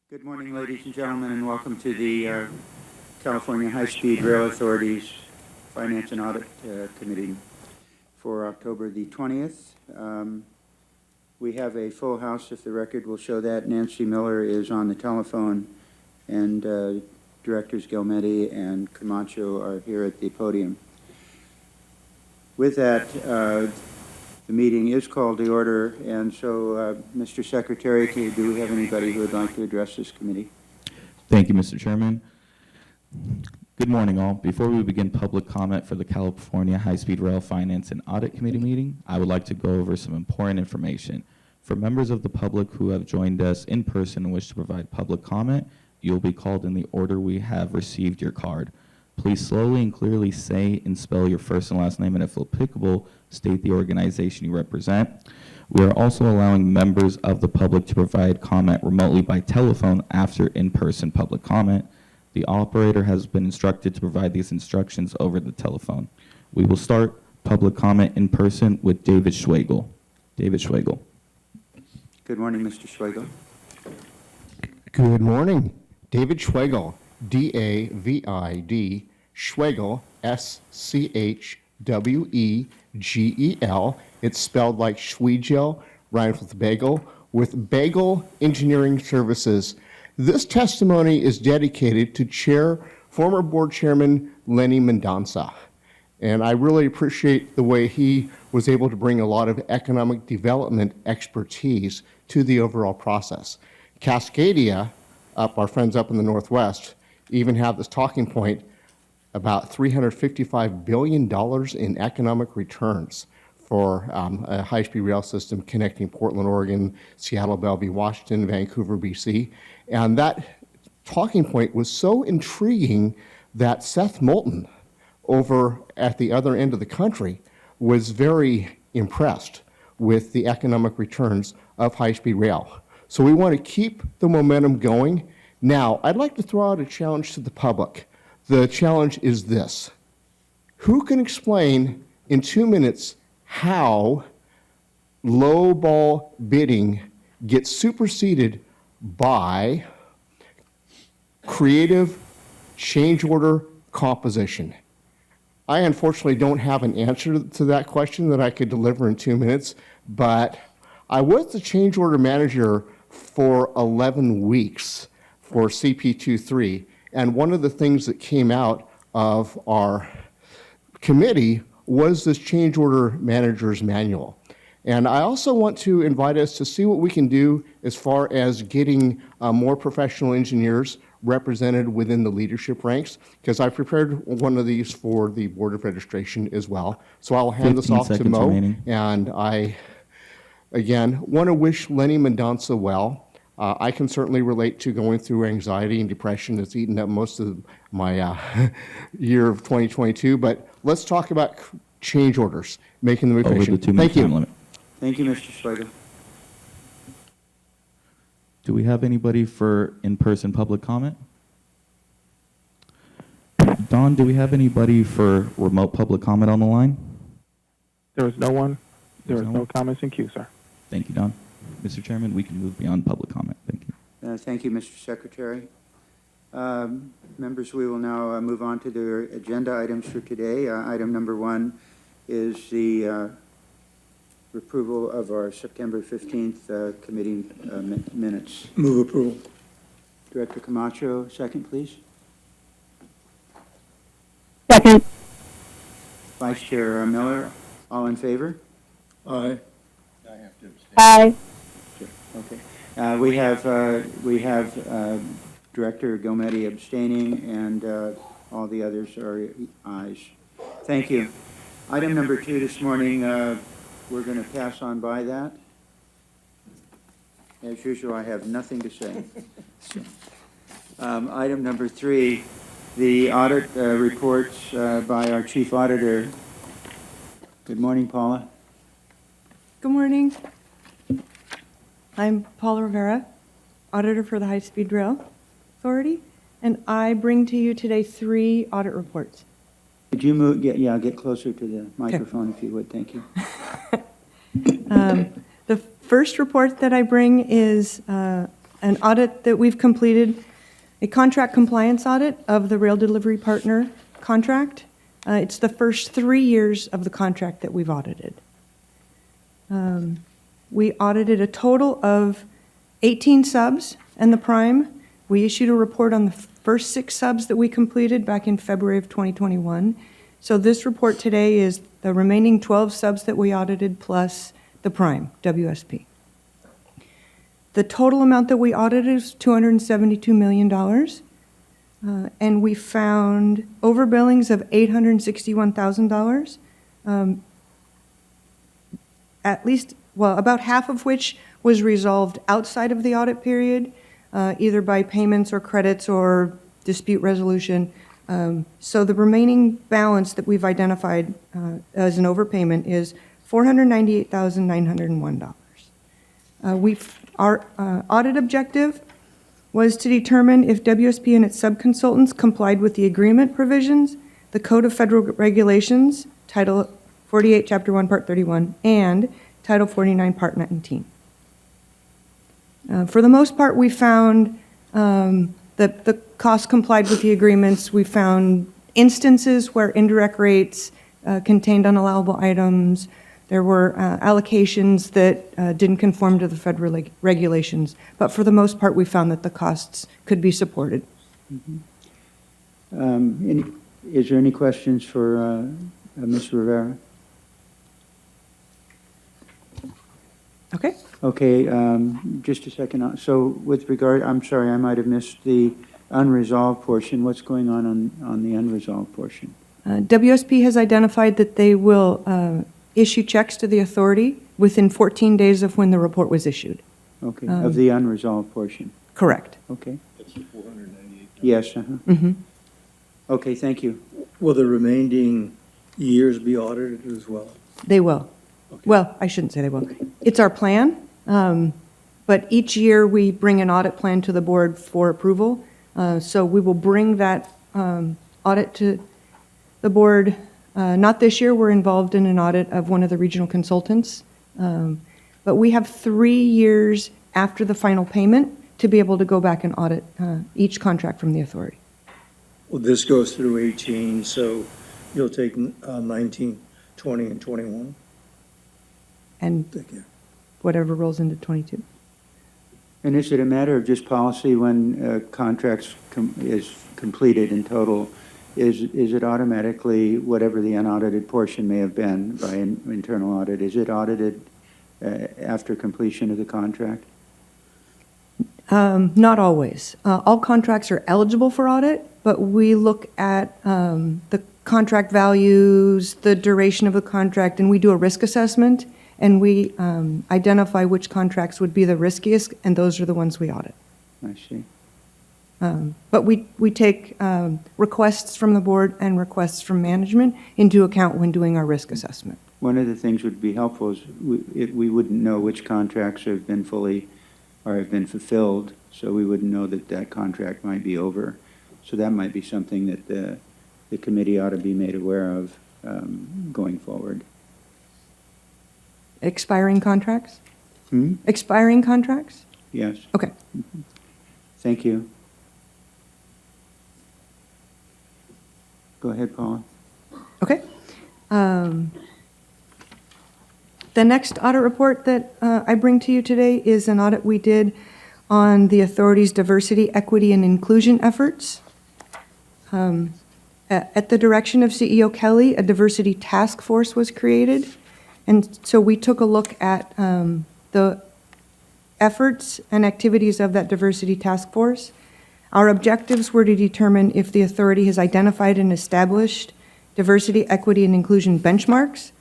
Good morning, ladies and gentlemen, and welcome to the California High-Speed Rail Authority's Finance and Audit Committee for October the 20th. We have a full house, if the record will show that. Nancy Miller is on the telephone, and Directors Gilmetti and Camacho are here at the podium. With that, the meeting is called to order, and so, Mr. Secretary, do we have anybody who would like to address this committee? Thank you, Mr. Chairman. Good morning, all. Before we begin public comment for the California High-Speed Rail Finance and Audit Committee meeting, I would like to go over some important information. For members of the public who have joined us in person and wish to provide public comment, you will be called in the order we have received your card. Please slowly and clearly say and spell your first and last name, and if applicable, state the organization you represent. We are also allowing members of the public to provide comment remotely by telephone after in-person public comment. The operator has been instructed to provide these instructions over the telephone. We will start public comment in person with David Schwagel. David Schwagel. Good morning, Mr. Schwagel. Good morning. David Schwagel, D-A-V-I-D, Schwagel, S-C-H-W-E-G-E-L. It's spelled like Schwegel, rhymes with bagel, with Bagel Engineering Services. This testimony is dedicated to former board chairman Lenny Mendonça. And I really appreciate the way he was able to bring a lot of economic development expertise to the overall process. Cascadia, our friends up in the Northwest, even have this talking point about $355 billion in economic returns for a high-speed rail system connecting Portland, Oregon, Seattle, Bellevue, Washington, Vancouver, BC. And that talking point was so intriguing that Seth Moulton, over at the other end of the country, was very impressed with the economic returns of high-speed rail. So we want to keep the momentum going. Now, I'd like to throw out a challenge to the public. The challenge is this. Who can explain in 2 minutes how low-ball bidding gets superseded by creative change order composition? I unfortunately don't have an answer to that question that I could deliver in 2 minutes, but I was the change order manager for 11 weeks for CP23, and one of the things that came out of our committee was this change order manager's manual. And I also want to invite us to see what we can do as far as getting more professional engineers represented within the leadership ranks, because I prepared one of these for the Board of Registration as well. So I'll hand this off to Mo, remaining. and I, again, want to wish Lenny Mendonça well. I can certainly relate to going through anxiety and depression that's eaten up most of my year of 2022, but let's talk about change orders, making them efficient. Over the 2 minute time limit. Thank you, Mr. Schwagel. Do we have anybody for in-person public comment? Don, do we have anybody for remote public comment on the line? There is no one. There There's is no no comments in queue, sir. Thank you, Don. Mr. Chairman, we can move beyond public comment. Thank you. Thank you, Mr. Secretary. Members, we will now move on to the agenda items for today. Item number 1 is the approval of our September 15th committee minutes. Move approval. Director Camacho, second, please. Second. Vice Chair Miller, all in favor? Aye. Aye. Okay. We have Director Gilmetti abstaining, and all the others are ayes. Thank you. Item number 2 this morning, we're going to pass on by that. As usual, I have nothing to say. Item number 3, the audit reports by our Chief Auditor. Good morning, Paula. Good morning. I'm Paula Rivera, Auditor for the High-Speed Rail Authority, and I bring to you today 3 audit reports. Could you move, get closer to the microphone if you would, thank you. The first report that I bring is an audit that we've completed, a contract compliance audit of the rail delivery partner contract. It's the first 3 years of the contract that we've audited. We audited a total of 18 subs and the prime. We issued a report on the first 6 subs that we completed back in February of 2021. So this report today is the remaining 12 subs that we audited plus the prime, WSP. The total amount that we audited is $272 million. And we found overbillings of $861,000. At least, well, about half of which was resolved outside of the audit period, either by payments or credits or dispute resolution. So the remaining balance that we've identified as an overpayment is $498,901. Our audit objective was to determine if WSP and its subconsultants complied with the agreement provisions, the Code of Federal Regulations, Title 48, Chapter 1, Part 31, and Title 49, Part 19. For the most part, we found that the costs complied with the agreements. We found instances where indirect rates contained unallowable items. There were allocations that didn't conform to the federal regulations. But for the most part, we found that the costs could be supported. Is there any questions for Ms. Rivera? Okay. Okay, just a second. So with regard, I'm sorry, I might have missed the unresolved portion. What's going on the unresolved portion? WSP has identified that they will issue checks to the authority within 14 days of when the report was issued. Okay, of the unresolved portion. Correct. Okay. That's the 498. Yes, Mm-hmm. Okay, thank you. Will the remaining years be audited as well? They will. Okay. Well, I shouldn't say they will. It's our plan, but each year we bring an audit plan to the board for approval. So we will bring that audit to the board. Not this year, we're involved in an audit of one of the regional consultants. But we have 3 years after the final payment to be able to go back and audit each contract from the authority. Well, this goes through 18, so you'll take 19, 20, and 21? And Thank you. whatever rolls into 22. And is it a matter of just policy when contracts is completed in total? Is it automatically, whatever the unaudited portion may have been by an internal audit, is it audited after completion of the contract? Not always. All contracts are eligible for audit, but we look at the contract values, the duration of the contract, and we do a risk assessment, and we identify which contracts would be the riskiest, and those are the ones we audit. I see. But we take requests from the board and requests from management into account when doing our risk assessment. One of the things would be helpful is we wouldn't know which contracts have been fully or have been fulfilled, so we wouldn't know that that contract might be over. So that might be something that the committee ought to be made aware of going forward. Expiring contracts? Hmm? Expiring contracts? Yes. Okay. Thank you. Go ahead, Paula. Okay. The next audit report that I bring to you today is an audit we did on the authority's diversity, equity, and inclusion efforts. At the direction of CEO Kelly, a diversity task force was created. And so we took a look at the efforts and activities of that diversity task force. Our objectives were to determine if the authority has identified and established diversity, equity, and inclusion benchmarks,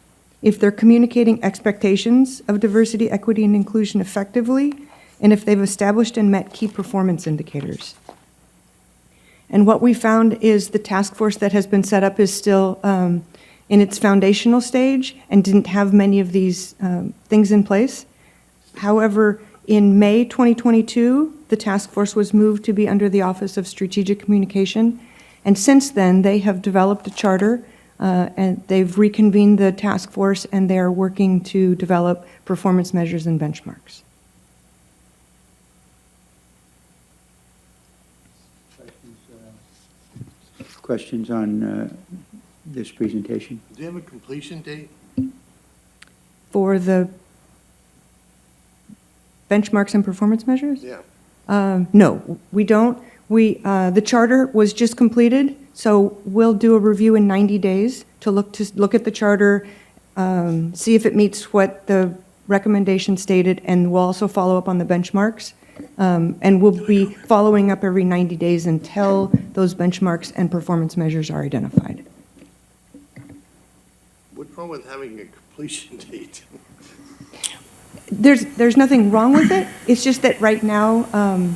if they're communicating expectations of diversity, equity, and inclusion effectively, and if they've established and met key performance indicators. And what we found is the task force that has been set up is still in its foundational stage and didn't have many of these things in place. However, in May 2022, the task force was moved to be under the Office of Strategic Communication. And since then, they have developed a charter and they've reconvened the task force and they're working to develop performance measures and benchmarks. Questions on this presentation? Do you have a completion date? For the benchmarks and performance measures? Yeah. No, we don't. The charter was just completed, so we'll do a review in 90 days to look at the charter, see if it meets what the recommendation stated, and we'll also follow up on the benchmarks. And we'll be following up every 90 days until those benchmarks and performance measures are identified. What's wrong with having a completion date? There's nothing wrong with it. It's just that right now,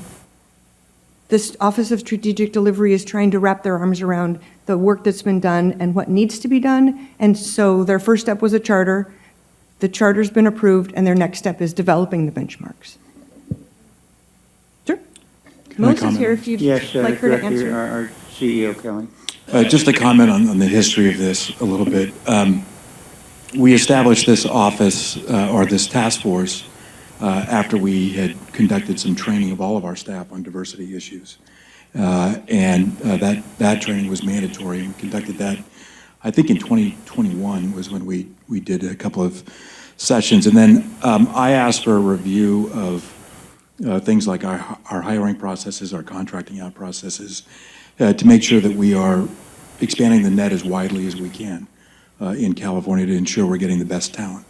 this Office of Strategic Delivery is trying to wrap their arms around the work that's been done and what needs to be done. And so their first step was a charter. The charter's been approved, and their next step is developing the benchmarks. Sure. Melissa's here if you'd Yes, like her to Director, answer. our CEO, Kelly. Just to comment on the history of this a little bit. We established this office, or this task force, after we had conducted some training of all of our staff on diversity issues. And that training was mandatory, and we conducted that, I think in 2021 was when we did a couple of sessions. And then I asked for a review of things like our hiring processes, our contracting out processes, to make sure that we are expanding the net as widely as we can in California to ensure we're getting the best talent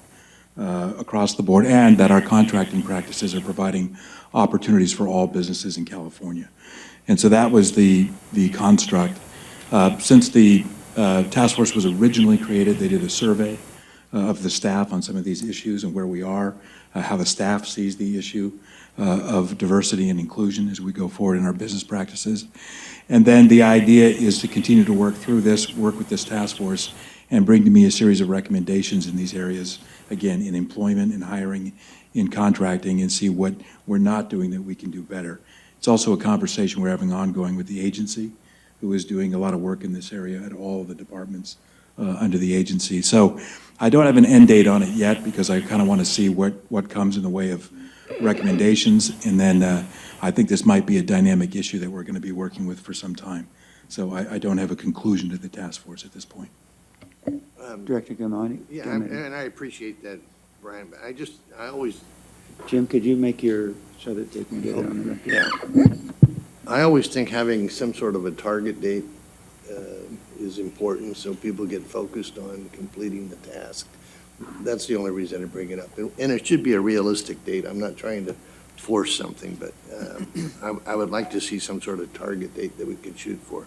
across the board, and that our contracting practices are providing opportunities for all businesses in California. And so that was the construct. Since the task force was originally created, they did a survey of the staff on some of these issues and where we are, how the staff sees the issue of diversity and inclusion as we go forward in our business practices. And then the idea is to continue to work through this, work with this task force, and bring to me a series of recommendations in these areas, again, in employment, in hiring, in contracting, and see what we're not doing that we can do better. It's also a conversation we're having ongoing with the agency, who is doing a lot of work in this area at all of the departments under the agency. So I don't have an end date on it yet, because I kind of want to see what comes in the way of recommendations, and then I think this might be a dynamic issue that we're going to be working with for some time. So I don't have a conclusion to the task force at this point. Director Gamani? Yeah, and I appreciate that, Brian, but I always, Jim, could you make so that they can get it on the record? yeah. I always think having some sort of a target date is important, so people get focused on completing the task. That's the only reason I bring it up. And it should be a realistic date. I'm not trying to force something, but I would like to see some sort of target date that we could shoot for.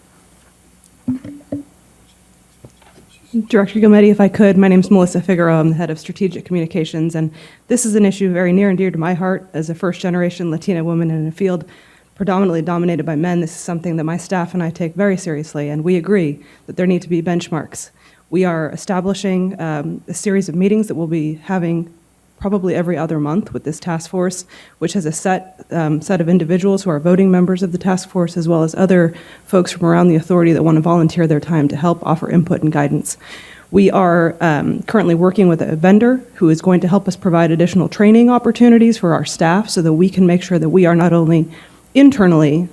Director Gilmetti, if I could, my name is Melissa Figueroa. I'm the head of strategic communications, and this is an issue very near and dear to my heart. As a first-generation Latina woman in a field predominantly dominated by men, this is something that my staff and I take very seriously, and we agree that there need to be benchmarks. We are establishing a series of meetings that we'll be having probably every other month with this task force, which has a set of individuals who are voting members of the task force, as well as other folks from around the authority that want to volunteer their time to help offer input and guidance. We are currently working with a vendor who is going to help us provide additional training opportunities for our staff so that we can make sure that we are not only internally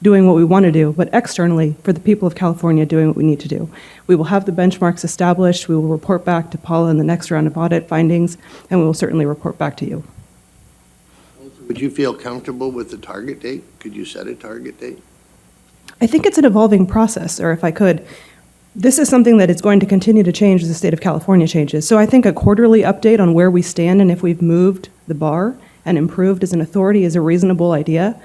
doing what we want to do, but externally for the people of California doing what we need to do. We will have the benchmarks established. We will report back to Paula in the next round of audit findings, and we will certainly report back to you. Would you feel comfortable with the target date? Could you set a target date? I think it's an evolving process, or if I could, this is something that is going to continue to change as the state of California changes. So I think a quarterly update on where we stand and if we've moved the bar and improved as an authority is a reasonable idea.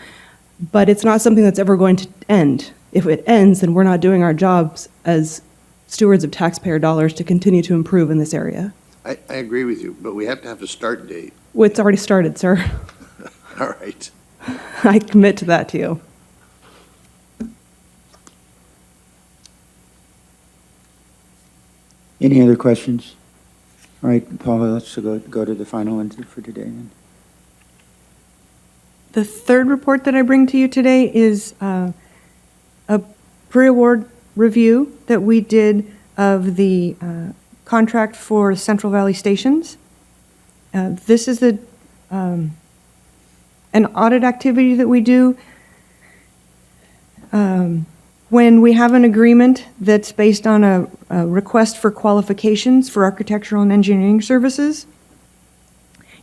But it's not something that's ever going to end. If it ends, then we're not doing our jobs as stewards of taxpayer dollars to continue to improve in this area. I agree with you, but we have to have a start date. Well, it's already started, sir. All right. I commit to that to you. Any other questions? All right, Paula, let's go to the final one for today then. The third report that I bring to you today is a pre-award review that we did of the contract for Central Valley Stations. This is an audit activity that we do. When we have an agreement that's based on a request for qualifications for architectural and engineering services,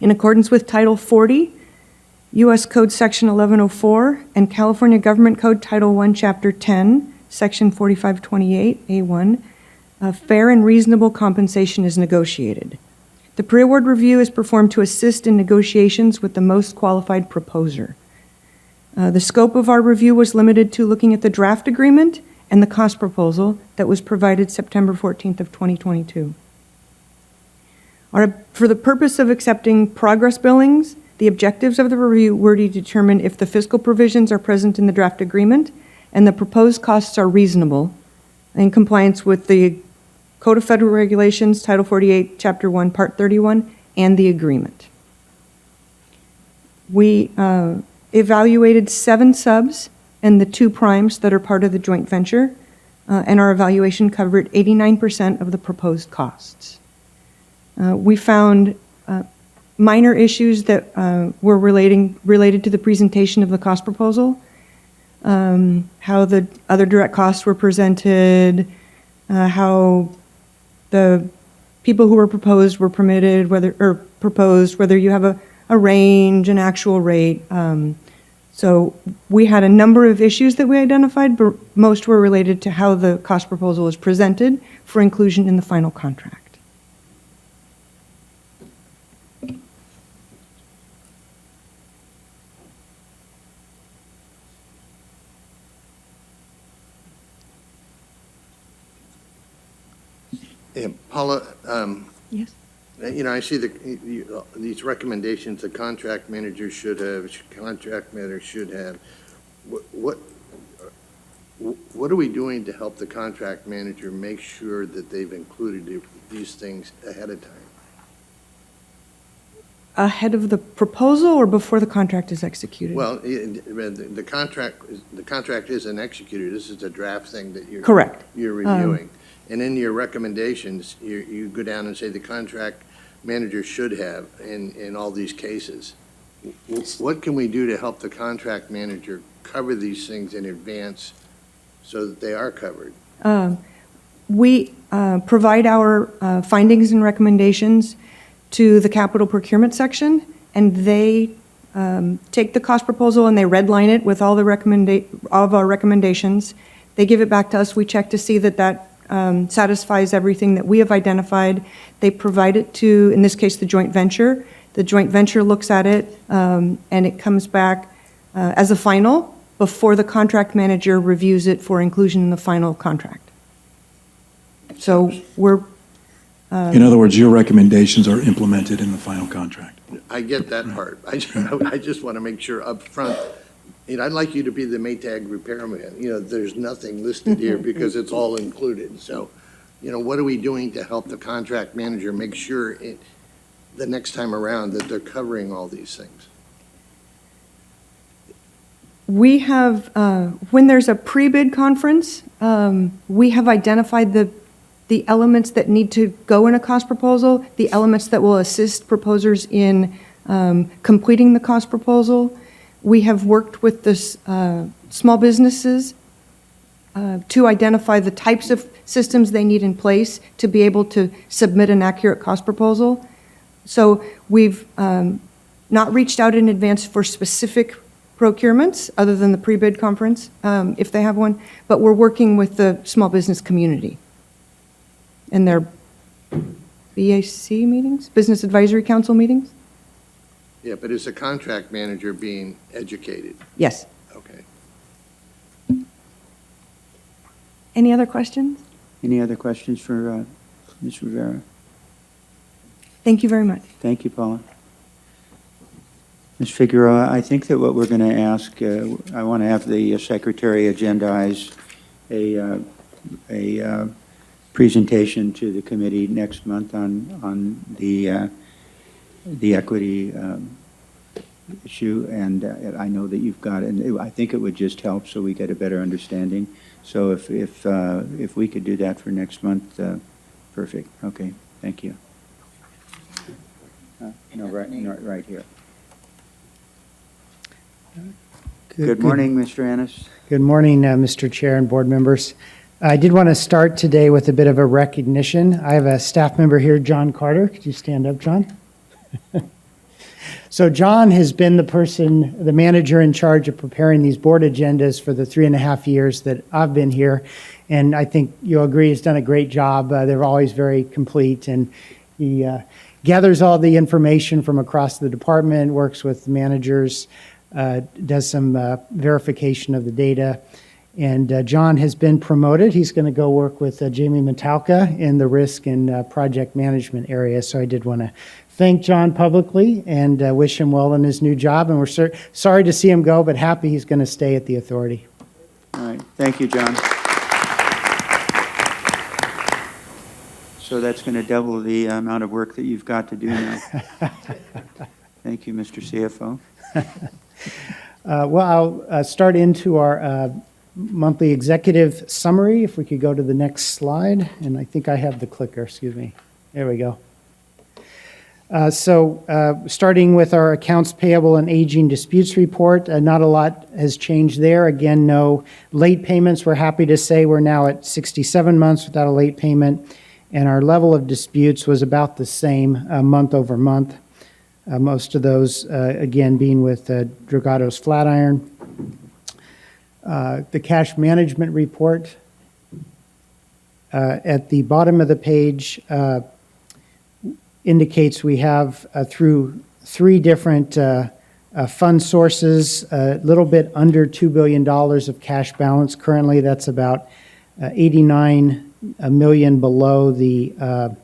in accordance with Title 40, U.S. Code Section 1104, and California Government Code Title 1, Chapter 10, Section 4528A1, fair and reasonable compensation is negotiated. The pre-award review is performed to assist in negotiations with the most qualified proposer. The scope of our review was limited to looking at the draft agreement and the cost proposal that was provided September 14th of 2022. For the purpose of accepting progress billings, the objectives of the review were to determine if the fiscal provisions are present in the draft agreement and the proposed costs are reasonable in compliance with the Code of Federal Regulations, Title 48, Chapter 1, Part 31, and the agreement. We evaluated 7 subs and the 2 primes that are part of the joint venture, and our evaluation covered 89% of the proposed costs. We found minor issues that were related to the presentation of the cost proposal, how the other direct costs were presented, how the people who were proposed were permitted, whether you have a range, an actual rate. So we had a number of issues that we identified, but most were related to how the cost proposal was presented for inclusion in the final contract. Yeah, Paula, Yes. I see these recommendations the contract manager should have. What are we doing to help the contract manager make sure that they've included these things ahead of time? Ahead of the proposal or before the contract is executed? Well, the contract isn't executed. This is a draft thing that Correct. You're reviewing. And in your recommendations, you go down and say the contract manager should have in all these cases. What can we do to help the contract manager cover these things in advance so that they are covered? We provide our findings and recommendations to the capital procurement section, and they take the cost proposal and they redline it with all of our recommendations. They give it back to us. We check to see that satisfies everything that we have identified. They provide it to, in this case, the joint venture. The joint venture looks at it, and it comes back as a final before the contract manager reviews it for inclusion in the final contract. So we're... In other words, your recommendations are implemented in the final contract. I get that part. I just want to make sure up front. I'd like you to be the Maytag repairman. There's nothing listed here because it's all included. So, what are we doing to help the contract manager make sure the next time around that they're covering all these things? We have, when there's a pre-bid conference, we have identified the elements that need to go in a cost proposal, the elements that will assist proposers in completing the cost proposal. We have worked with the small businesses to identify the types of systems they need in place to be able to submit an accurate cost proposal. So we've not reached out in advance for specific procurements other than the pre-bid conference, if they have one, but we're working with the small business community in their BAC meetings, Business Advisory Council meetings. Yeah, but is the contract manager being educated? Yes. Okay. Any other questions? Any other questions for Ms. Rivera? Thank you very much. Thank you, Paula. Ms. Figueroa, I think that what we're going to ask, I want to have the secretary agendize a presentation to the committee next month on the equity issue, and I know that you've got it, and I think it would just help so we get a better understanding. So if we could do that for next month, perfect. Okay, thank you. No, right here. Good morning, Mr. Ennis. Good morning, Mr. Chair and board members. I did want to start today with a bit of a recognition. I have a staff member here, John Carter. Could you stand up, John? So John has been the manager in charge of preparing these board agendas for the 3.5 years that I've been here. And I think you'll agree he's done a great job. They're always very complete. And he gathers all the information from across the department, works with managers, does some verification of the data. And John has been promoted. He's going to go work with Jamie Metalka in the risk and project management area. So I did want to thank John publicly and wish him well in his new job. And we're sorry to see him go, but happy he's going to stay at the authority. All right, thank you, John. So that's going to double the amount of work that you've got to do now. Thank you, Mr. CFO. Well, I'll start into our monthly executive summary. If we could go to the next slide. And I think I have the clicker, excuse me. There we go. Starting with our accounts payable and aging disputes report, not a lot has changed there. Again, no late payments. We're happy to say we're now at 67 months without a late payment, and our level of disputes was about the same month over month. Most of those, again, being with Dragado's Flatiron. The cash management report at the bottom of the page indicates we have through 3 different fund sources, a little bit under $2 billion of cash balance. Currently, that's about 89 million below the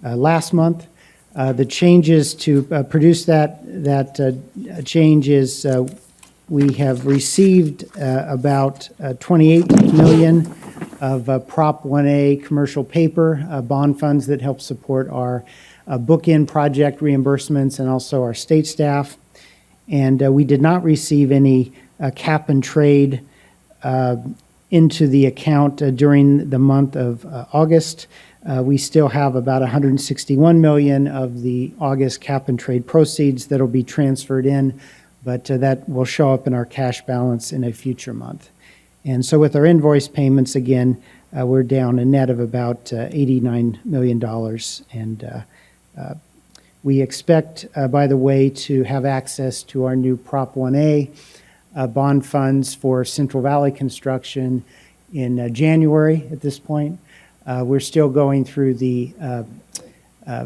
last month. The changes to produce that change is we have received about 28 million of Prop 1A commercial paper bond funds that help support our book-in project reimbursements and also our state staff. And we did not receive any cap and trade into the account during the month of August. We still have about 161 million of the August cap and trade proceeds that will be transferred in, but that will show up in our cash balance in a future month. And so with our invoice payments, again, we're down a net of about $89 million. And we expect, by the way, to have access to our new Prop 1A bond funds for Central Valley construction in January at this point. We're still going through the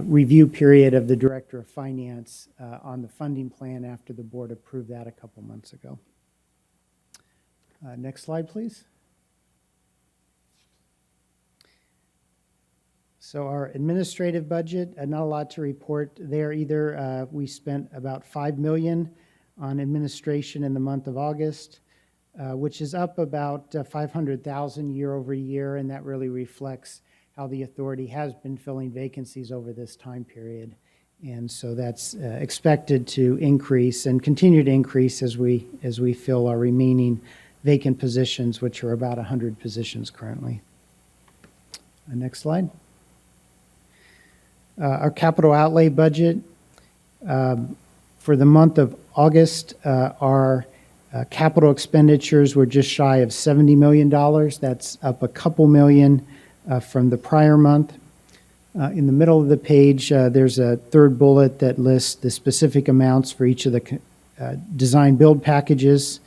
review period of the Director of Finance on the funding plan after the board approved that a couple months ago. Next slide, please. So our administrative budget, not a lot to report there either. We spent about $5 million on administration in the month of August, which is up about 500,000 year over year, and that really reflects how the authority has been filling vacancies over this time period. And so that's expected to increase and continue to increase as we fill our remaining vacant positions, which are about 100 positions currently. Next slide. Our capital outlay budget for the month of August, our capital expenditures were just shy of $70 million. That's up a couple million from the prior month. In the middle of the page, there's a third bullet that lists the specific amounts for each of the design build packages,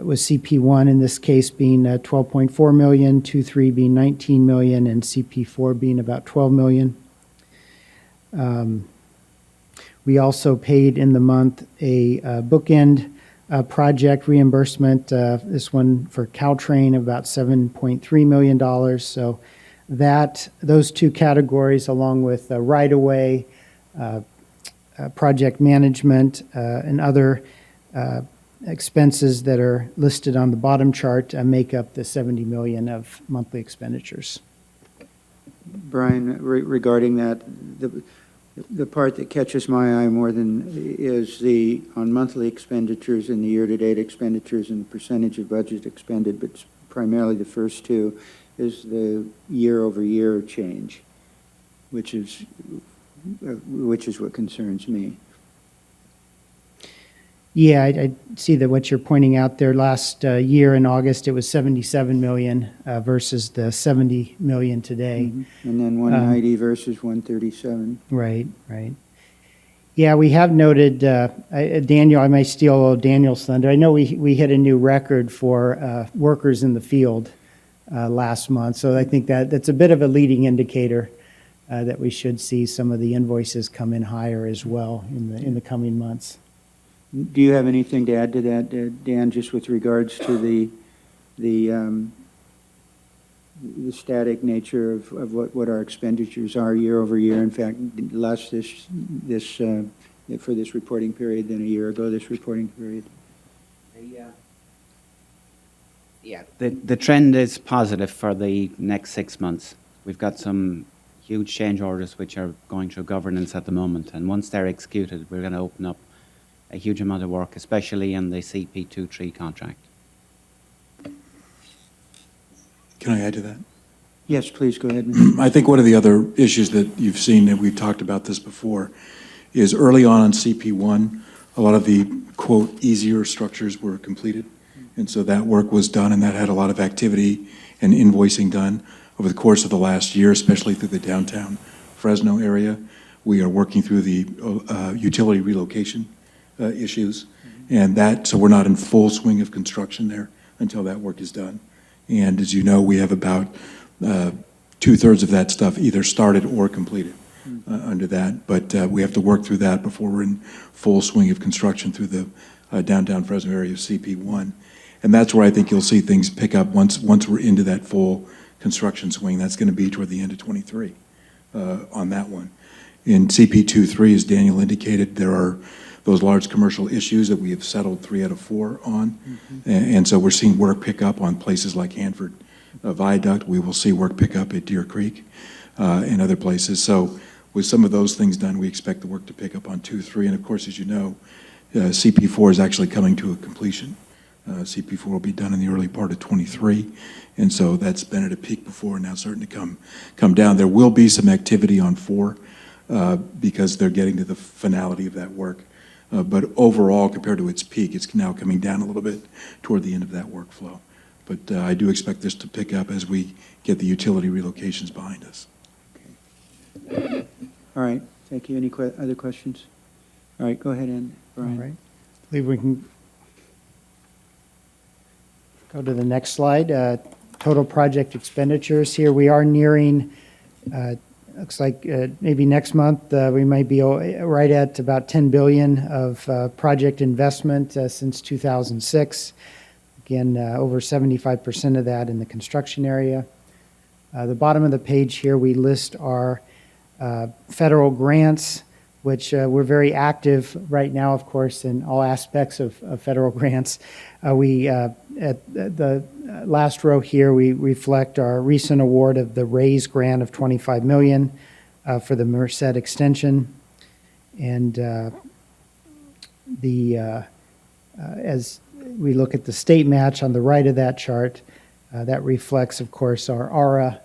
with CP1 in this case being 12.4 million, 2.3 being 19 million, and CP4 being about 12 million. We also paid in the month a bookend project reimbursement, this one for Caltrain, about $7.3 million. So those two categories, along with right-of-way, project management, and other expenses that are listed on the bottom chart, make up the $70 million of monthly expenditures. Brian, regarding that, the part that catches my eye more than is on monthly expenditures and the year-to-date expenditures and the percentage of budget expended, but primarily the first two, is the year-over-year change, which is what concerns me. Yeah, I see that what you're pointing out there. Last year in August, it was 77 million versus the 70 million today. And then 190 versus 137. Right, right. Yeah, we have noted, Daniel, I may steal a little Daniel's thunder. I know we hit a new record for workers in the field last month, so I think that's a bit of a leading indicator that we should see some of the invoices come in higher as well in the coming months. Do you have anything to add to that, Dan, just with regards to the static nature of what our expenditures are year over year? In fact, less for this reporting period than a year ago, this reporting period. Yeah, the trend is positive for the next 6 months. We've got some huge change orders which are going through governance at the moment, and once they're executed, we're going to open up a huge amount of work, especially in the CP23 contract. Can I add to that? Yes, please, go ahead. I think one of the other issues that you've seen, and we've talked about this before, is early on CP1, a lot of the, quote, easier structures were completed. And so that work was done, and that had a lot of activity and invoicing done over the course of the last year, especially through the downtown Fresno area. We are working through the utility relocation issues, and so we're not in full swing of construction there until that work is done. And as you know, we have about 2/3 of that stuff either started or completed under that, but we have to work through that before we're in full swing of construction through the downtown Fresno area of CP1. And that's where I think you'll see things pick up once we're into that full construction swing. That's going to be toward the end of '23 on that one. In CP23, as Daniel indicated, there are those large commercial issues that we have settled 3 out of 4 on. And so we're seeing work pick up on places like Hanford Viaduct. We will see work pick up at Deer Creek and other places. So with some of those things done, we expect the work to pick up on 2, 3. And of course, as you know, CP4 is actually coming to a completion. CP4 will be done in the early part of '23. And so that's been at a peak before, now starting to come down. There will be some activity on 4 because they're getting to the finality of that work. But overall, compared to its peak, it's now coming down a little bit toward the end of that workflow. But I do expect this to pick up as we get the utility relocations behind us. Okay. All right, thank you. Any other questions? All right, go ahead, Brian. All right. I believe we can go to the next slide. Total project expenditures here. We are nearing, looks like maybe next month, we might be right at about 10 billion of project investment since 2006. Again, over 75% of that in the construction area. The bottom of the page here, we list our federal grants, which we're very active right now, of course, in all aspects of federal grants. At the last row here, we reflect our recent award of the RAISE grant of $25 million for the Merced extension. And as we look at the state match on the right of that chart, that reflects, of course, our ARA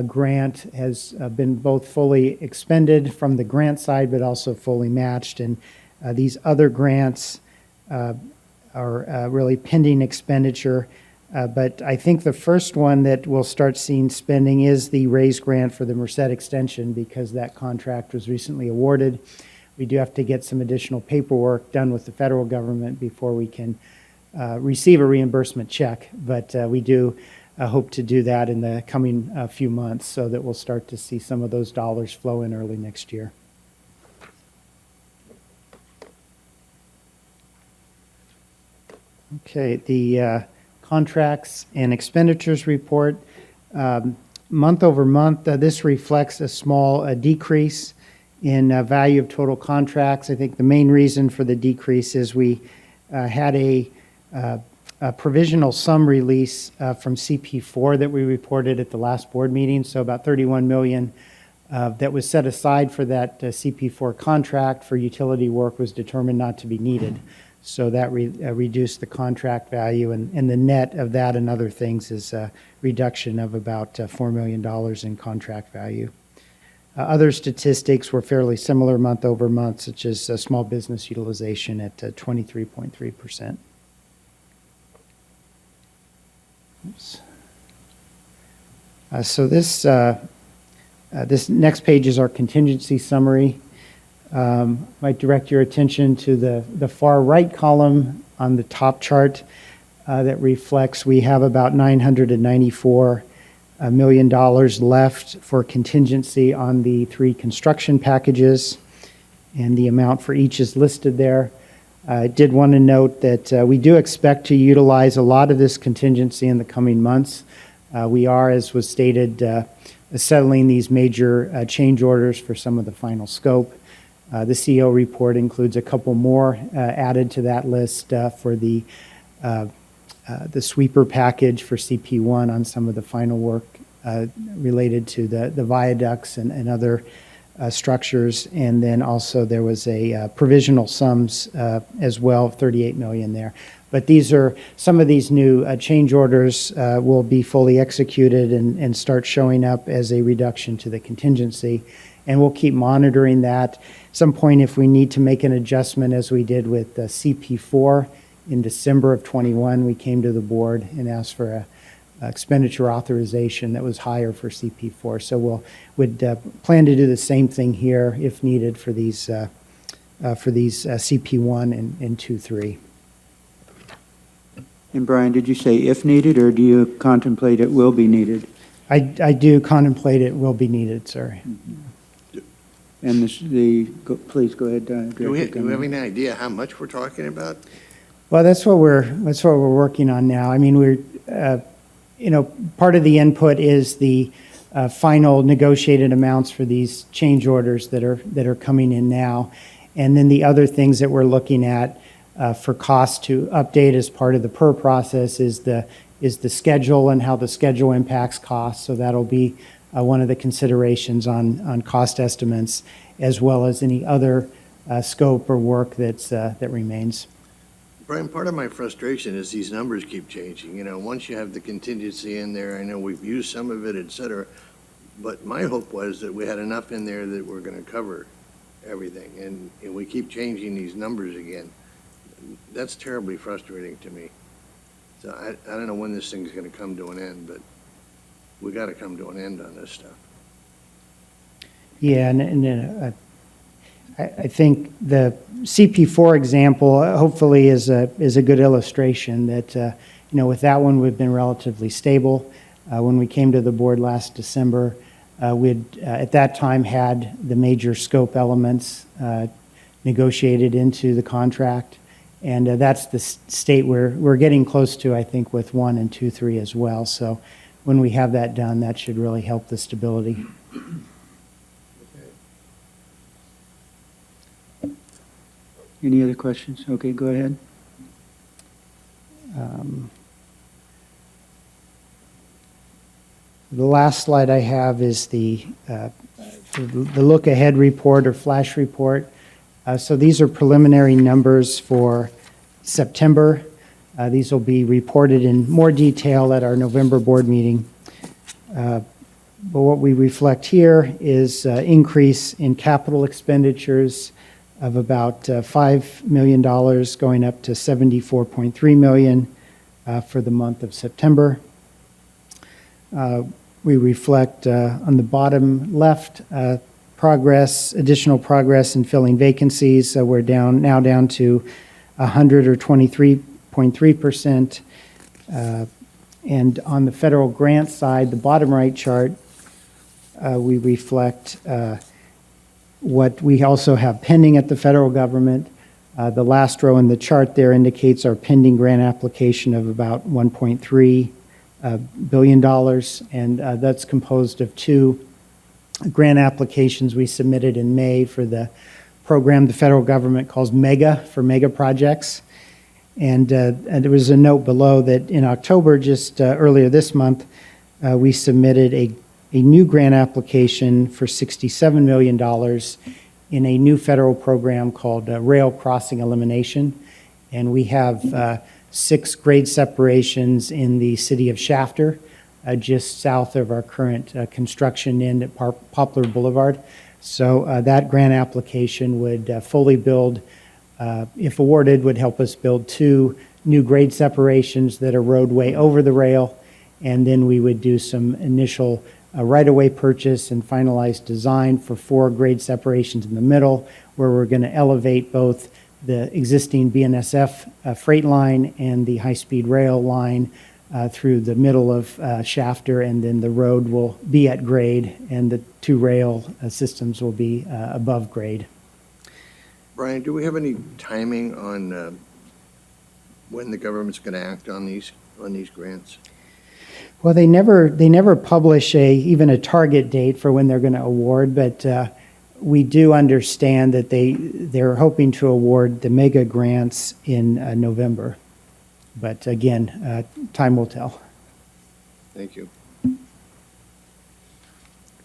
grant has been both fully expended from the grant side, but also fully matched. And these other grants are really pending expenditure. But I think the first one that we'll start seeing spending is the RAISE grant for the Merced extension, because that contract was recently awarded. We do have to get some additional paperwork done with the federal government before we can receive a reimbursement check. But we do hope to do that in the coming few months, so that we'll start to see some of those dollars flow in early next year. Okay, the contracts and expenditures report. Month over month, this reflects a small decrease in value of total contracts. I think the main reason for the decrease is we had a provisional sum release from CP4 that we reported at the last board meeting, so about 31 million that was set aside for that CP4 contract for utility work was determined not to be needed. So that reduced the contract value, and the net of that and other things is a reduction of about $4 million in contract value. Other statistics were fairly similar month over month, such as small business utilization at 23.3%. Oops. So this next page is our contingency summary. Might direct your attention to the far right column on the top chart that reflects we have about $994 million left for contingency on the 3 construction packages, and the amount for each is listed there. I did want to note that we do expect to utilize a lot of this contingency in the coming months. We are, as was stated, settling these major change orders for some of the final scope. The CEO report includes a couple more added to that list for the sweeper package for CP1 on some of the final work related to the viaducts and other structures. And then also there was a provisional sums as well, 38 million there. But these are, some of these new change orders will be fully executed and start showing up as a reduction to the contingency. And we'll keep monitoring that. At some point, if we need to make an adjustment, as we did with CP4 in December of 21, we came to the board and asked for a expenditure authorization that was higher for CP4. So would plan to do the same thing here if needed for these CP1 and 2-3. And Brian, did you say if needed, or do you contemplate it will be needed? I do contemplate it will be needed, sir. And please go ahead, Director. Do we have any idea how much we're talking about? Well, that's what we're working on now. I mean, we're part of the input is the final negotiated amounts for these change orders that are coming in now, and then the other things that we're looking at for cost to update as part of the PER process is the schedule and how the schedule impacts costs. So that'll be one of the considerations on cost estimates, as well as any other scope or work that remains. Brian, part of my frustration is these numbers keep changing. You know, once you have the contingency in there, I know we've used some of it, et cetera, but my hope was that we had enough in there that we're going to cover everything, and we keep changing these numbers again. That's terribly frustrating to me. So I don't know when this thing's going to come to an end, but we got to come to an end on this stuff. Yeah, and I think the CP4 example hopefully is a good illustration that with that one we've been relatively stable. When we came to the board last December, we'd at that time had the major scope elements negotiated into the contract, and that's the state we're getting close to, I think, with 1 and 2-3 as well. So when we have that done, that should really help the stability. Any other questions? Okay, go ahead. The last slide I have is the look ahead report or flash report. So these are preliminary numbers for September. These will be reported in more detail at our November board meeting. But what we reflect here is increase in capital expenditures of about $5 million going up to $74.3 million for the month of September. We reflect on the bottom left additional progress in filling vacancies. So we're now down to 100 or 23.3%. And on the federal grant side, the bottom right chart, we reflect what we also have pending at the federal government. The last row in the chart there indicates our pending grant application of about $1.3 billion, and that's composed of 2 grant applications we submitted in May for the program the federal government calls MEGA, for mega projects. And there was a note below that in October, just earlier this month, we submitted a new grant application for $67 million in a new federal program called Rail Crossing Elimination. And we have 6 grade separations in the city of Shafter just south of our current construction end at Poplar Boulevard. So that grant application would fully build, if awarded, would help us build 2 new grade separations that are roadway over the rail, and then we would do some initial right-of-way purchase and finalized design for 4 grade separations in the middle, where we're going to elevate both the existing BNSF freight line and the high-speed rail line through the middle of Shafter, and then the road will be at grade, and the 2 rail systems will be above grade. Brian, do we have any timing on when the government's going to act on these grants? Well, they never publish even a target date for when they're going to award, but we do understand that they're hoping to award the mega grants in November. But again, time will tell. Thank you.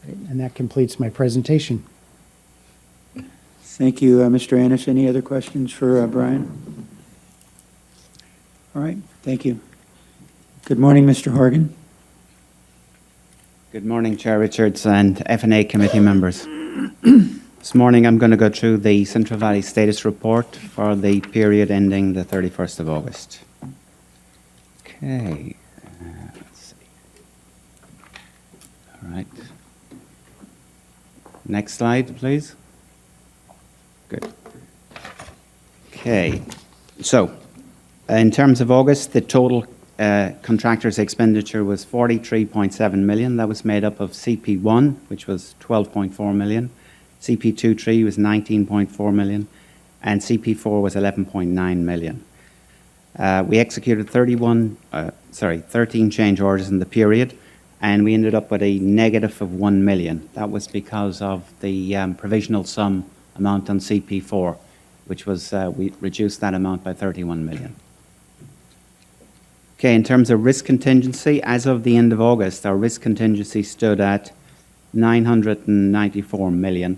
And that completes my presentation. Thank you, Mr. Annis. Any other questions for Brian? All right, thank you. Good morning, Mr. Horgan. Good morning, Chair Richards and F&A committee members. This morning I'm going to go through the Central Valley status report for the period ending the 31st of August. Okay, let's see. All right. Next slide, please. Good. Okay, so in terms of August, the total contractor's expenditure was 43.7 million. That was made up of CP1, which was 12.4 million. CP23 was 19.4 million, and CP4 was 11.9 million. We executed 13 change orders in the period, and we ended up with a negative of 1 million. That was because of the provisional sum amount on CP4, which was, we reduced that amount by 31 million. Okay, in terms of risk contingency, as of the end of August, our risk contingency stood at 994 million.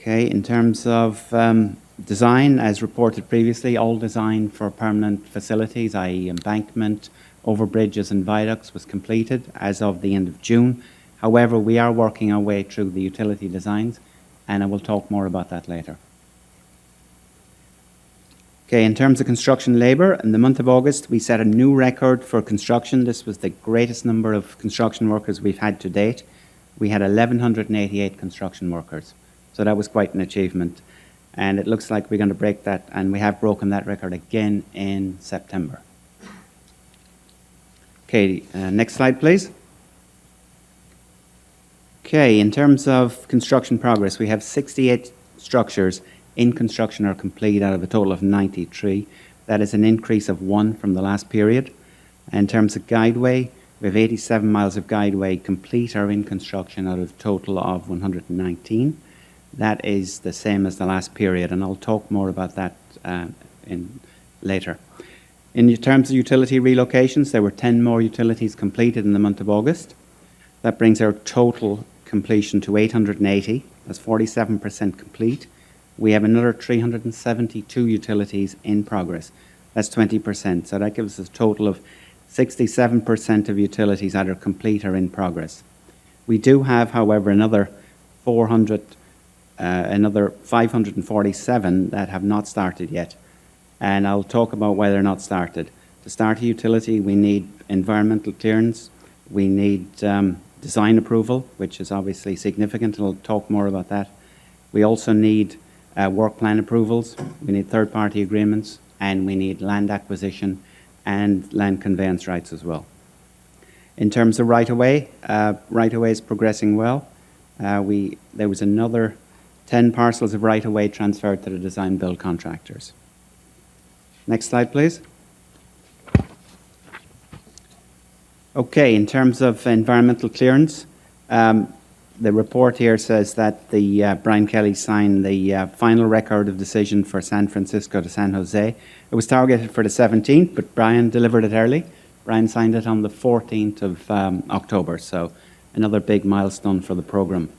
Okay, in terms of design, as reported previously, all design for permanent facilities, i.e. embankment, overbridges and viaducts, was completed as of the end of June. However, we are working our way through the utility designs, and I will talk more about that later. Okay, in terms of construction labour, in the month of August, we set a new record for construction. This was the greatest number of construction workers we've had to date. We had 1,188 construction workers. So that was quite an achievement. And it looks like we're going to break that, and we have broken that record again in September. Okay, next slide, please. Okay, in terms of construction progress, we have 68 structures in construction or complete out of a total of 93. That is an increase of 1 from the last period. In terms of guideway, we have 87 miles of guideway complete or in construction out of a total of 119. That is the same as the last period, and I'll talk more about that later. In terms of utility relocations, there were 10 more utilities completed in the month of August. That brings our total completion to 880. That's 47% complete. We have another 372 utilities in progress. That's 20%. So that gives us a total of 67% of utilities either complete or in progress. We do have, however, another 547 that have not started yet. And I'll talk about why they're not started. To start a utility, we need environmental clearance. We need design approval, which is obviously significant, and I'll talk more about that. We also need work plan approvals, we need third-party agreements, and we need land acquisition and land conveyance rights as well. In terms of right-of-way, right-of-way is progressing well. There was another 10 parcels of right-of-way transferred to the design-build contractors. Next slide, please. Okay, in terms of environmental clearance, the report here says that Brian Kelly signed the final record of decision for San Francisco to San Jose. It was targeted for the 17th, but Brian delivered it early. Brian signed it on the 14th of October, so another big milestone for the program.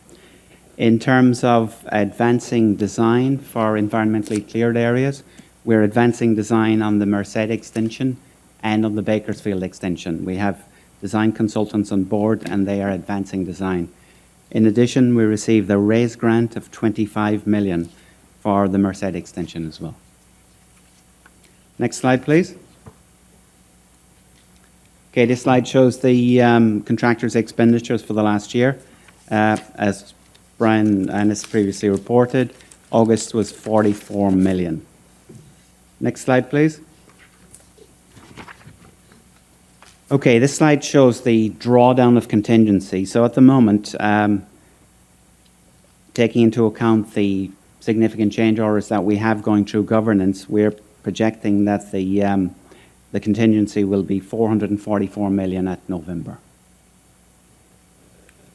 In terms of advancing design for environmentally cleared areas, we're advancing design on the Merced extension and on the Bakersfield extension. We have design consultants on board, and they are advancing design. In addition, we received a raise grant of 25 million for the Merced extension as well. Next slide, please. Okay, this slide shows the contractor's expenditures for the last year. As Brian Ennis previously reported, August was 44 million. Next slide, please. Okay, this slide shows the drawdown of contingency. So at the moment, taking into account the significant change orders that we have going through governance, we're projecting that the contingency will be 444 million at November.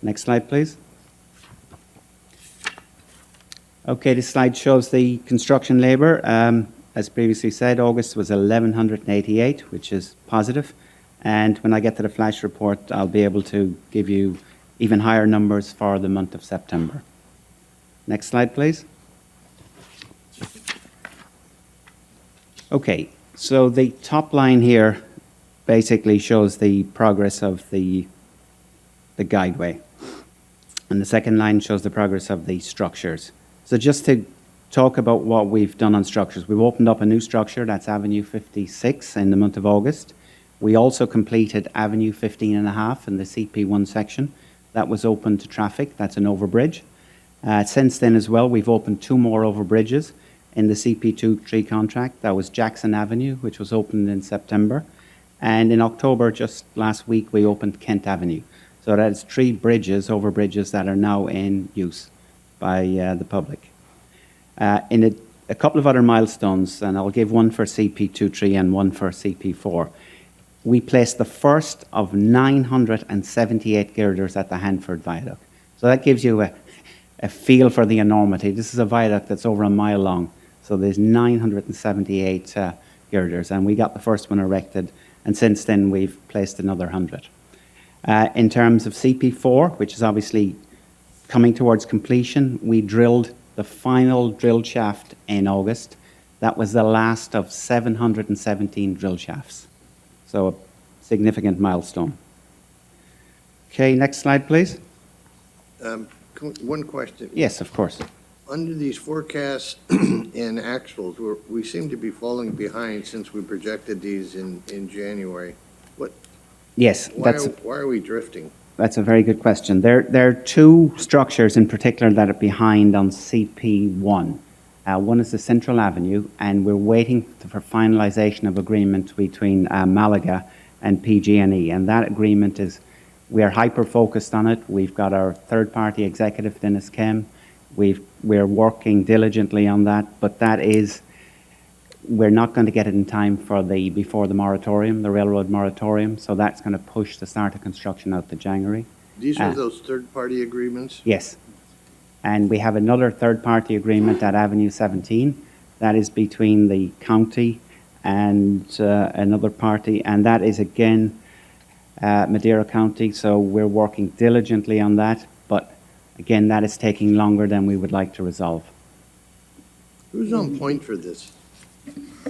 Next slide, please. Okay, this slide shows the construction labour. As previously said, August was 1,188, which is positive. And when I get to the flash report, I'll be able to give you even higher numbers for the month of September. Next slide, please. Okay, so the top line here basically shows the progress of the guideway. And the second line shows the progress of the structures. So just to talk about what we've done on structures, we've opened up a new structure, that's Avenue 56 in the month of August. We also completed Avenue 15.5 in the CP1 section. That was open to traffic, that's an overbridge. Since then as well, we've opened 2 more overbridges in the CP2-3 contract. That was Jackson Avenue, which was opened in September. And in October, just last week, we opened Kent Avenue. So that's 3 bridges, overbridges, that are now in use by the public. In a couple of other milestones, and I'll give one for CP2-3 and one for CP4, we placed the first of 978 girders at the Hanford Viaduct. So that gives you a feel for the enormity. This is a viaduct that's over a mile long. So there's 978 girders, and we got the first one erected, and since then we've placed another 100. In terms of CP4, which is obviously coming towards completion, we drilled the final drill shaft in August. That was the last of 717 drill shafts. So a significant milestone. Okay, next slide, please. One question. Yes, of course. Under these forecasts and actuals, we seem to be falling behind since we projected these in January. Yes, Why are we drifting? That's a very good question. There are 2 structures in particular that are behind on CP1. One is the Central Avenue, and we're waiting for finalization of agreement between Malaga and PG&E. And that agreement is, we are hyper-focused on it. We've got our third-party executive, Dennis Kem. We're working diligently on that, but we're not going to get it in time for before the moratorium, the railroad moratorium, so that's going to push the start of construction out to January. These are those third-party agreements? Yes. And we have another third-party agreement at Avenue 17. That is between the county and another party, and that is again Madera County, so we're working diligently on that, but again, that is taking longer than we would like to resolve. Who's on point for this?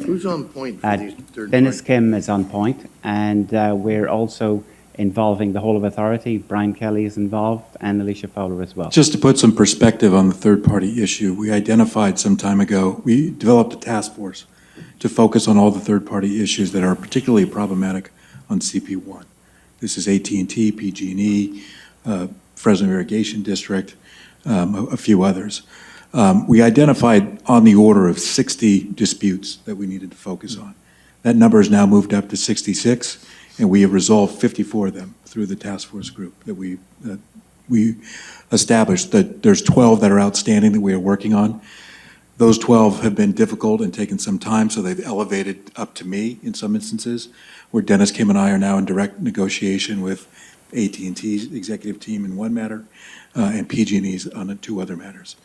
Who's on point for these third Dennis parties? Kim is on point, and we're also involving the whole of authority. Brian Kelly is involved, and Alicia Fowler as well. Just to put some perspective on the third-party issue, we identified some time ago, we developed a task force to focus on all the third-party issues that are particularly problematic on CP1. This is AT&T, PG&E, Fresno Irrigation District, a few others. We identified on the order of 60 disputes that we needed to focus on. That number has now moved up to 66, and we have resolved 54 of them through the task force group that we established. That there's 12 that are outstanding that we are working on. Those 12 have been difficult and taken some time, so they've elevated up to me in some instances, where Dennis Kim and I are now in direct negotiation with AT&T's executive team in one matter, and PG&E's on 2 other matters.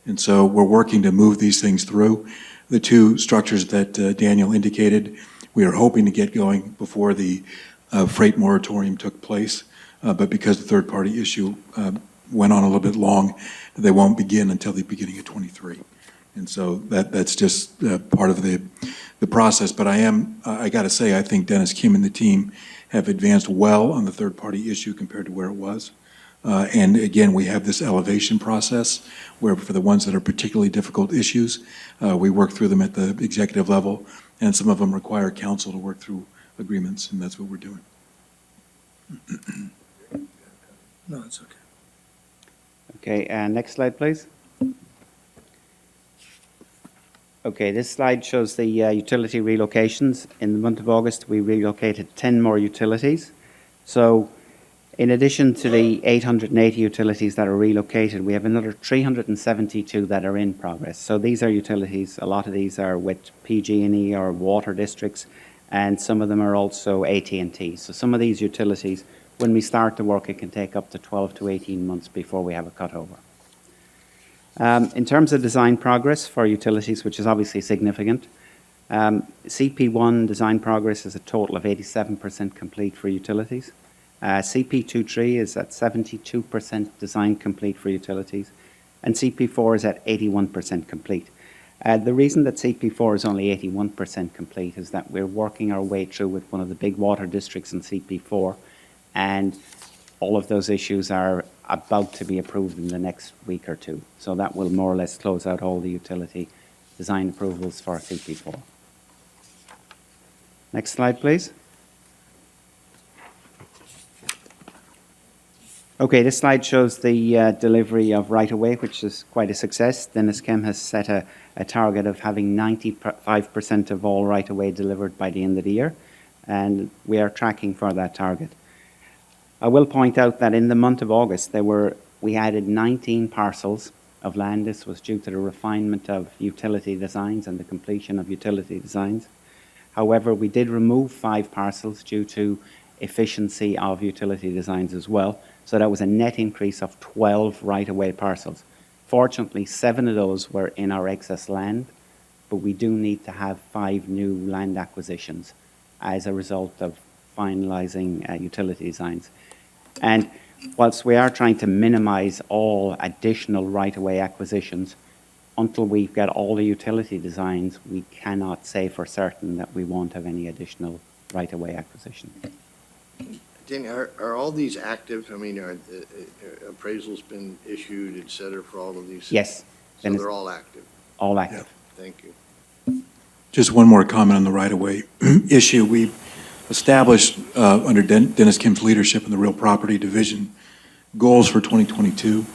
And so we're working to move these things through. The 2 structures that Daniel indicated, we are hoping to get going before the freight moratorium took place, but because the third-party issue went on a little bit long, they won't begin until the beginning of '23. And so that's just part of the the process, but I got to say, I think Dennis Kim and the team have advanced well on the third-party issue compared to where it was. And again, we have this elevation process where for the ones that are particularly difficult issues, we work through them at the executive level, and some of them require counsel to work through agreements, and that's what we're doing. No, it's okay. Okay, next slide, please. Okay, this slide shows the utility relocations. In the month of August, we relocated 10 more utilities. So in addition to the 880 utilities that are relocated, we have another 372 that are in progress. So these are utilities, a lot of these are with PG&E or water districts, and some of them are also AT&T. So some of these utilities, when we start the work, it can take up to 12 to 18 months before we have a cutover. In terms of design progress for utilities, which is obviously significant, CP1 design progress is a total of 87% complete for utilities. CP23 is at 72% design complete for utilities, and CP4 is at 81% complete. The reason that CP4 is only 81% complete is that we're working our way through with one of the big water districts in CP4, and all of those issues are about to be approved in the next week or two. So that will more or less close out all the utility design approvals for CP4. Next slide, please. Okay, this slide shows the delivery of right-of-way, which is quite a success. Dennis Kim has set a target of having 95% of all right-of-way delivered by the end of the year, and we are tracking for that target. I will point out that in the month of August, we added 19 parcels of land. This was due to the refinement of utility designs and the completion of utility designs. However, we did remove 5 parcels due to efficiency of utility designs as well. So that was a net increase of 12 right-of-way parcels. Fortunately, 7 of those were in our excess land, but we do need to have 5 new land acquisitions as a result of finalizing utility designs. And whilst we are trying to minimize all additional right-of-way acquisitions, until we've got all the utility designs, we cannot say for certain that we won't have any additional right-of-way acquisitions. Danny, are all these active? I mean, are appraisals been issued, et cetera, for all of these? Yes. So they're all active? All active. Thank you. Just one more comment on the right-of-way issue. We established, under Dennis Kim's leadership in the Real Property Division, goals for 2022.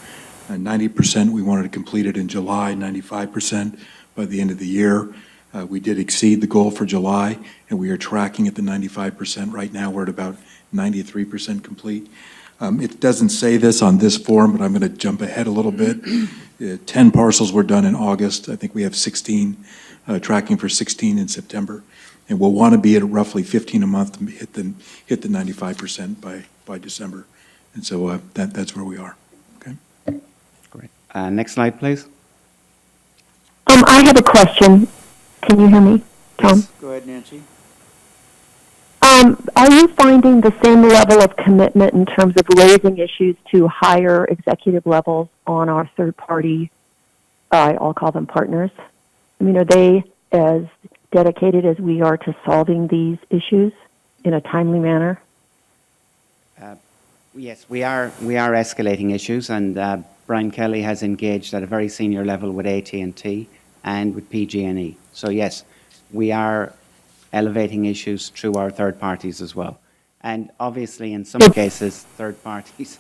90% we wanted to complete it in July, 95% by the end of the year. We did exceed the goal for July, and we are tracking at the 95%. Right now, we're at about 93% complete. It doesn't say this on this form, but I'm going to jump ahead a little bit. 10 parcels were done in August. I think we have 16, tracking for 16 in September. And we'll want to be at roughly 15 a month to hit the 95% by December. And so that's where we are. Okay. Great. Next slide, please. I have a question. Can you hear me, Tom? Yes, go ahead, Nancy. Are you finding the same level of commitment in terms of raising issues to higher executive levels on our third-party, I'll call them partners? I mean, are they as dedicated as we are to solving these issues in a timely manner? Yes, we are escalating issues, and Brian Kelly has engaged at a very senior level with AT&T and with PG&E. So yes, we are elevating issues through our third parties as well. And obviously, in some cases, third parties,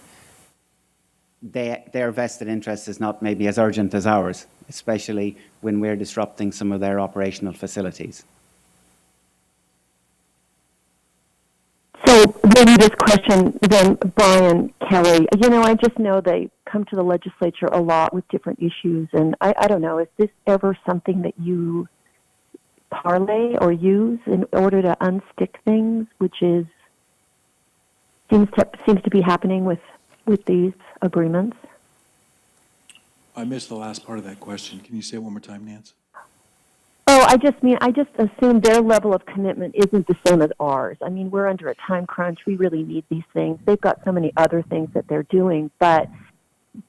their vested interest is not maybe as urgent as ours, especially when we're disrupting some of their operational facilities. So maybe this question then, Brian Kelly, I just know they come to the legislature a lot with different issues, and I don't know, is this ever something that you parlay or use in order to unstick things, which seems to be happening with these agreements? I missed the last part of that question. Can you say it one more time, Nancy? Oh, I just assume their level of commitment isn't the same as ours. I mean, we're under a time crunch. We really need these things. They've got so many other things that they're doing, but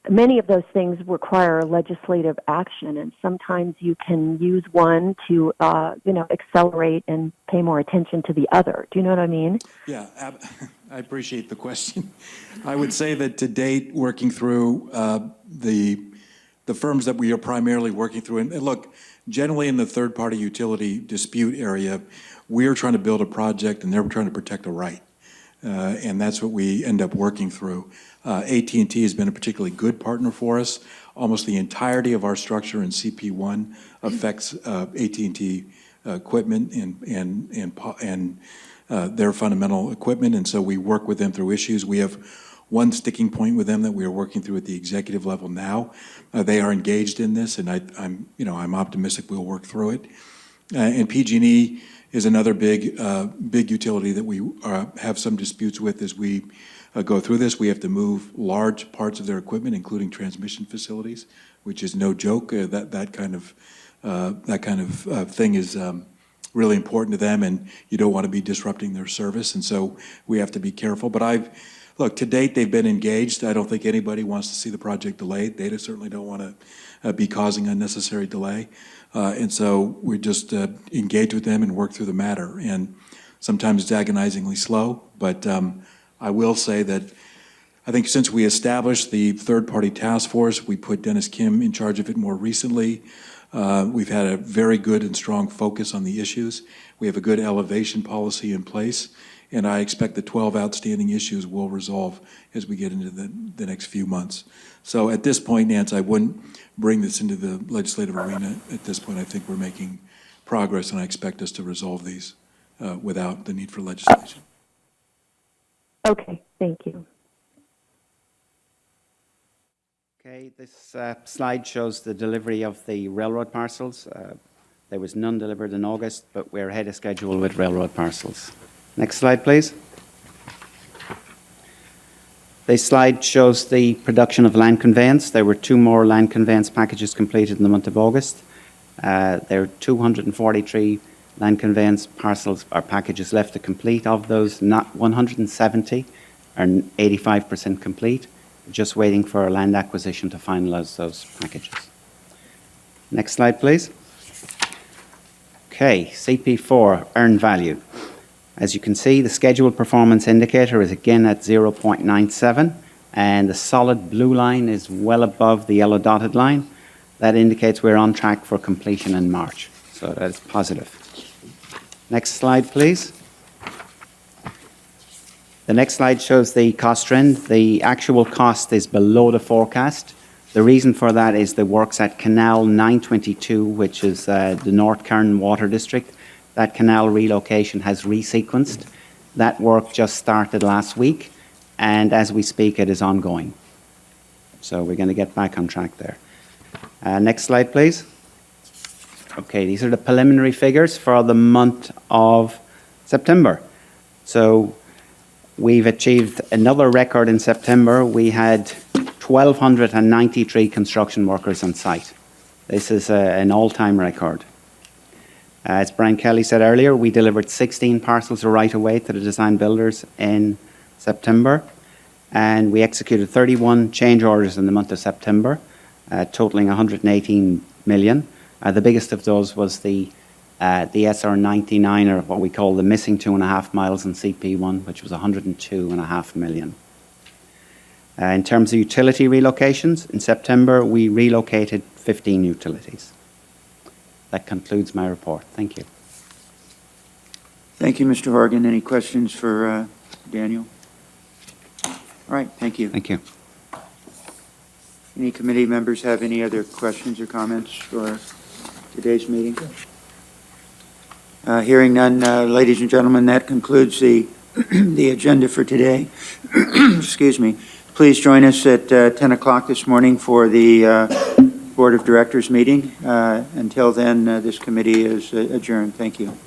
many of those things require legislative action, and sometimes you can use one to, accelerate and pay more attention to the other. Do you know what I mean? Yeah, I appreciate the question. I would say that to date, working through the firms that we are primarily working through, and look, generally in the third-party utility dispute area, we're trying to build a project and they're trying to protect a right. And that's what we end up working through. AT&T has been a particularly good partner for us. Almost the entirety of our structure in CP1 affects AT&T equipment and their fundamental equipment, and so we work with them through issues. We have one sticking point with them that we are working through at the executive level now. They are engaged in this, and I'm optimistic we'll work through it. And PG&E is another big utility that we have some disputes with as we go through this. We have to move large parts of their equipment, including transmission facilities, which is no joke. That kind of thing is really important to them, and you don't want to be disrupting their service, and so we have to be careful. But look, to date, they've been engaged. I don't think anybody wants to see the project delayed. They certainly don't want to be causing unnecessary delay. And so we just engage with them and work through the matter. And sometimes it's agonizingly slow, but I will say that I think since we established the third-party task force, we put Dennis Kim in charge of it more recently. We've had a very good and strong focus on the issues. We have a good elevation policy in place, and I expect the 12 outstanding issues will resolve as we get into the next few months. So at this point, Nance, I wouldn't bring this into the legislative arena. At this point, I think we're making progress, and I expect us to resolve these without the need for legislation. Okay, thank you. Okay, this slide shows the delivery of the railroad parcels. There was none delivered in August, but we're ahead of schedule with railroad parcels. Next slide, please. This slide shows the production of land conveyance. There were 2 more land conveyance packages completed in the month of August. There are 243 land conveyance parcels or packages left to complete. Of those, not 170 are 85% complete. Just waiting for a land acquisition to finalize those packages. Next slide, please. Okay, CP4, earned value. As you can see, the scheduled performance indicator is again at 0.97, and the solid blue line is well above the yellow dotted line. That indicates we're on track for completion in March, so that is positive. Next slide, please. The next slide shows the cost trend. The actual cost is below the forecast. The reason for that is the works at Canal 922, which is the North Cairn Water District. That canal relocation has resequenced. That work just started last week, and as we speak, it is ongoing. So we're going to get back on track there. Next slide, please. Okay, these are the preliminary figures for the month of September. So we've achieved another record in September. We had 1,293 construction workers on site. This is an all-time record. As Brian Kelly said earlier, we delivered 16 parcels of right-of-way to the design builders in September, and we executed 31 change orders in the month of September, totaling 118 million. The biggest of those was the SR99, or what we call the missing 2.5 miles in CP1, which was 102.5 million. In terms of utility relocations, in September we relocated 15 utilities. That concludes my report. Thank you. Thank you, Mr. Horgan. Any questions for Daniel? All right, thank you. Thank you. Any committee members have any other questions or comments for today's meeting? Hearing none, ladies and gentlemen, that concludes the agenda for today. Excuse me. Please join us at 10 o'clock this morning for the Board of Directors meeting. Until then, this committee is adjourned. Thank you.